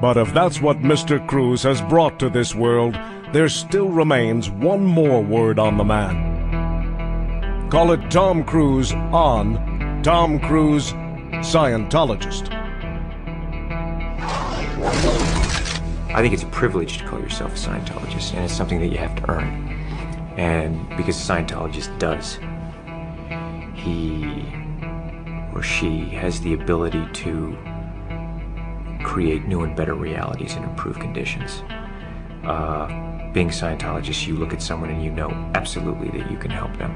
But if that's what Mr. Cruz has brought to this world, there still remains one more word on the man. Call it Tom Cruise on Tom Cruise Scientologist. I think it's a privilege to call yourself a Scientologist, and it's something that you have to earn. And because a Scientologist does, he or she has the ability to create new and better realities and improve conditions. Being a Scientologist, you look at someone and you know absolutely that you can help them.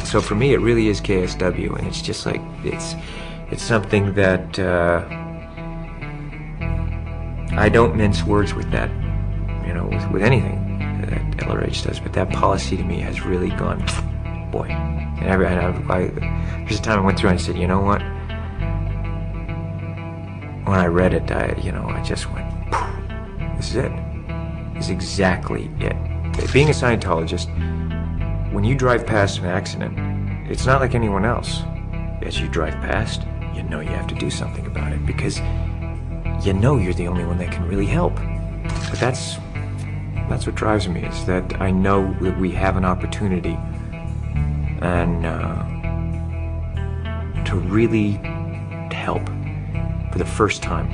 So for me, it really is KSW, and it's just like, it's something that I don't mince words with that, you know, with anything that LRH does, but that policy to me has really gone, boy. There's a time I went through and I said, you know what? When I read it, I just went, this is it. This is exactly it. Being a Scientologist, when you drive past an accident, it's not like anyone else. As you drive past, you know you have to do something about it because you know you're the only one that can really help. But that's what drives me, is that I know that we have an opportunity and to really help for the first time,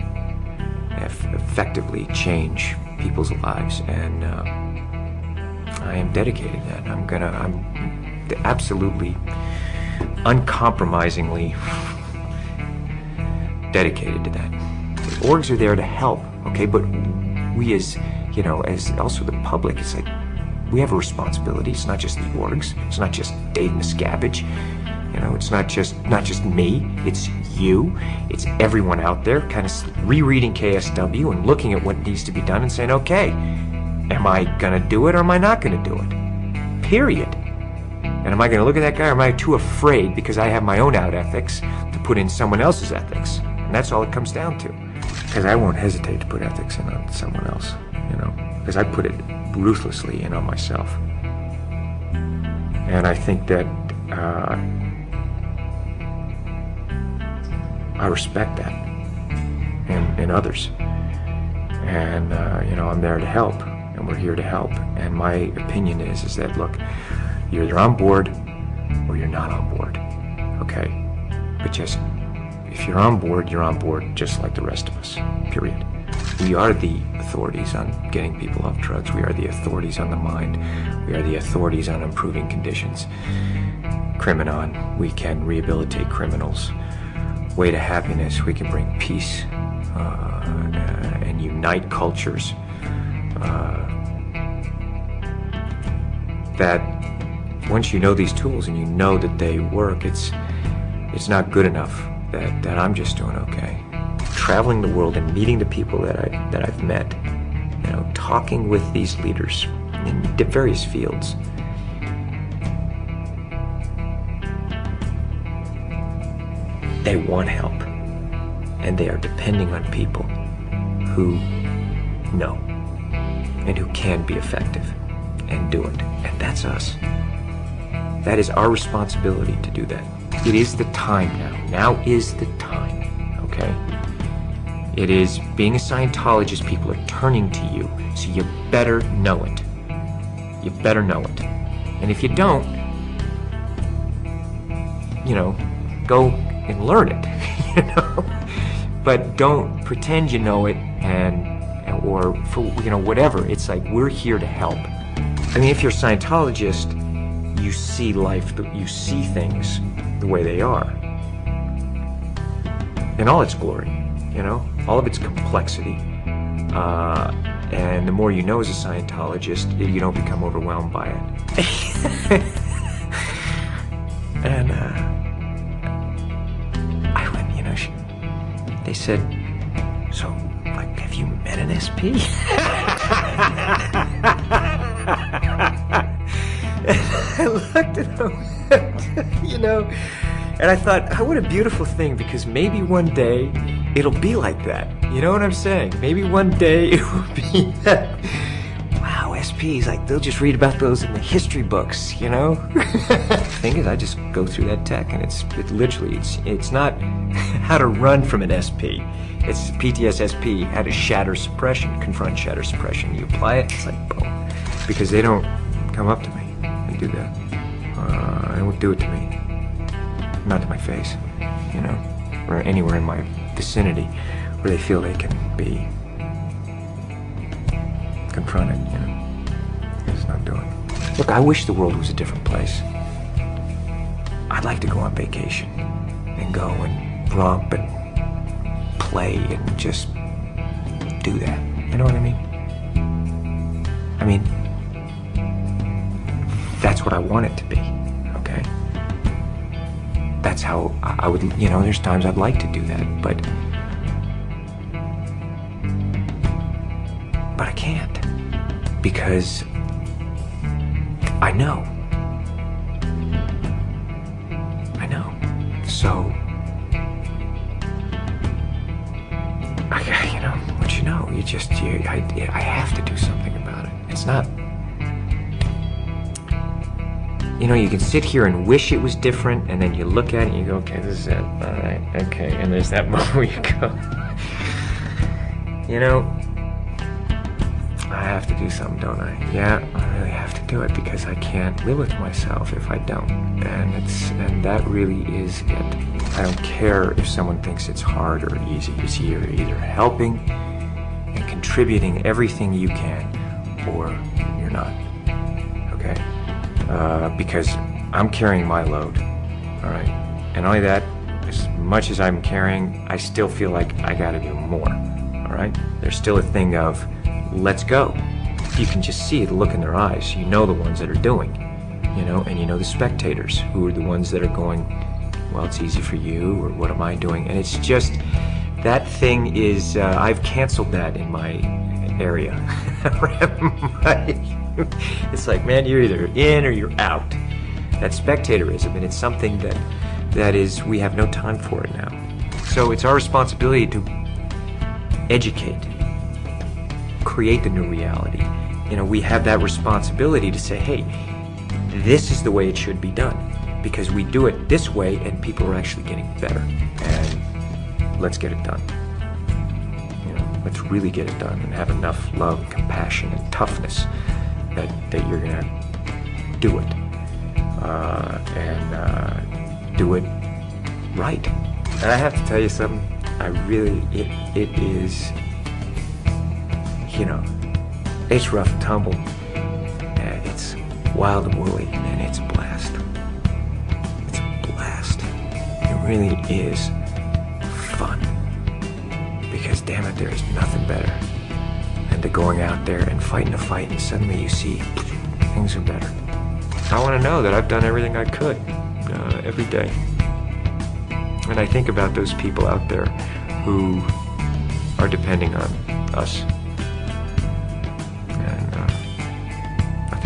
effectively change people's lives, and I am dedicated to that. I'm absolutely, uncompromisingly dedicated to that. The orgs are there to help, okay, but we as also the public, it's like, we have a responsibility. It's not just the orgs, it's not just Dave Miscavige, it's not just me, it's you, it's everyone out there kind of rereading KSW and looking at what needs to be done and saying, okay, am I gonna do it or am I not gonna do it? Period. And am I gonna look at that guy, or am I too afraid because I have my own out ethics to put in someone else's ethics? And that's all it comes down to. Because I won't hesitate to put ethics in on someone else, because I put it ruthlessly in on myself. And I think that I respect that in others. And, I'm there to help, and we're here to help. And my opinion is that, look, you're either on board or you're not on board, okay? But just, if you're on board just like the rest of us, period. We are the authorities on getting people off drugs. We are the authorities on the mind. We are the authorities on improving conditions. Criminon, we can rehabilitate criminals. Way to happiness, we can bring peace and unite cultures. That once you know these tools and you know that they work, it's not good enough that I'm just doing okay. Traveling the world and meeting the people that I've met, talking with these leaders in various fields. They want help, and they are depending on people who know and who can be effective and do it. And that's us. That is our responsibility to do that. It is the time now. Now is the time, okay? It is, being a Scientologist, people are turning to you, so you better know it. You better know it. And if you don't, go and learn it, But don't pretend you know it or for, whatever. It's like, we're here to help. I mean, if you're a Scientologist, you see life, you see things the way they are. In all its glory, all of its complexity. And the more you know as a Scientologist, you don't become overwhelmed by it. And I went, they said, so, like, have you met an SP? I looked at them, and I thought, what a beautiful thing, because maybe one day it'll be like that. You know what I'm saying? Maybe one day it will be that, wow, SPs, like, they'll just read about those in the history books, Thank thing is, I just go through that tech, and it's not how to run from an SP. It's PTSSP, how to shatter suppression, confront shatter suppression. You apply it, it's like boom, because they don't come up to me and do that. They won't do it to me, not to my face, you know, or anywhere in my vicinity where they feel they can be confronted, you know. It's not doing it. Look, I wish the world was a different place. I'd like to go on vacation and go and romp and play and just do that. You know what I mean? I mean, that's what I want it to be, okay? That's how I would, you know, there's times I'd like to do that, but I can't, because I know. So, you know, what you know, I have to do something about it. It's not, you know, you can sit here and wish it was different, and then you look at it and you go, okay, this is it, all right, okay, and there's that moment where you go, you know, I have to do something, don't I? Yeah, I really have to do it, because I can't live with myself if I don't. And that really is it. I don't care if someone thinks it's hard or easy. It's you're either helping and contributing everything you can, or you're not. Okay? Because I'm carrying my load. All right? And only that, as much as I'm carrying, I still feel like I gotta do more. All right? There's still a thing of, let's go. You can just see the look in their eyes. You know the ones that are doing, you know, and you know the spectators who are the ones that are going, well, it's easy for you, or what am I doing? And it's just, that thing is, I've canceled that in my area. It's like, man, you're either in or you're out. That spectatorism, and it's something that is, we have no time for it now. So it's our responsibility to educate, create the new reality. You know, we have that responsibility to say, hey, this is the way it should be done, because we do it this way and people are actually getting better, and let's get it done. You know, let's really get it done and have enough love, compassion, and toughness that you're gonna do it, and do it right. And I have to tell you something, it is, you know, it's rough and tumble, and it's wild and woolly, and it's a blast. It's a blast. It really is fun, because damn it, there is nothing better than to going out there and fighting a fight, and suddenly you see things are better. I want to know that I've done everything I could every day. And I think about those people out there who are depending on us.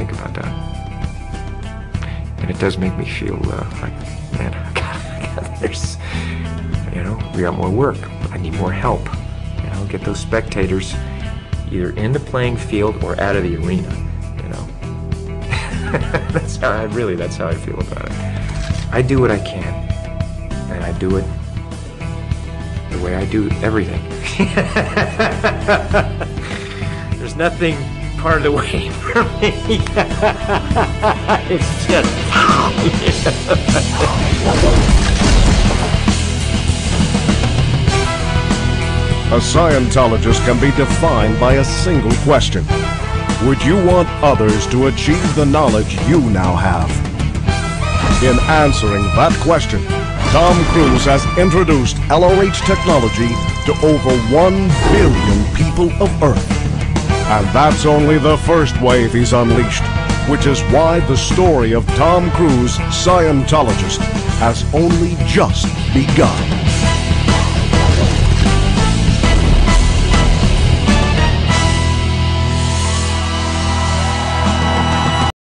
About that, and it does make me feel like, man, there's, you know, we got more work. I need more help. You know, get those spectators either in the playing field or out of the arena. You know, that's how I feel about it. I do what I can, and I do it the way I do everything. There's nothing part of the way for me. It's just A Scientologist can be defined by a single question. Would you want others to achieve the knowledge you now have? In answering that question, Tom Cruise has introduced LRH technology to over 1 billion people of Earth. And that's only the first wave he's unleashed, which is why the story of Tom Cruise, Scientologist, has only just begun.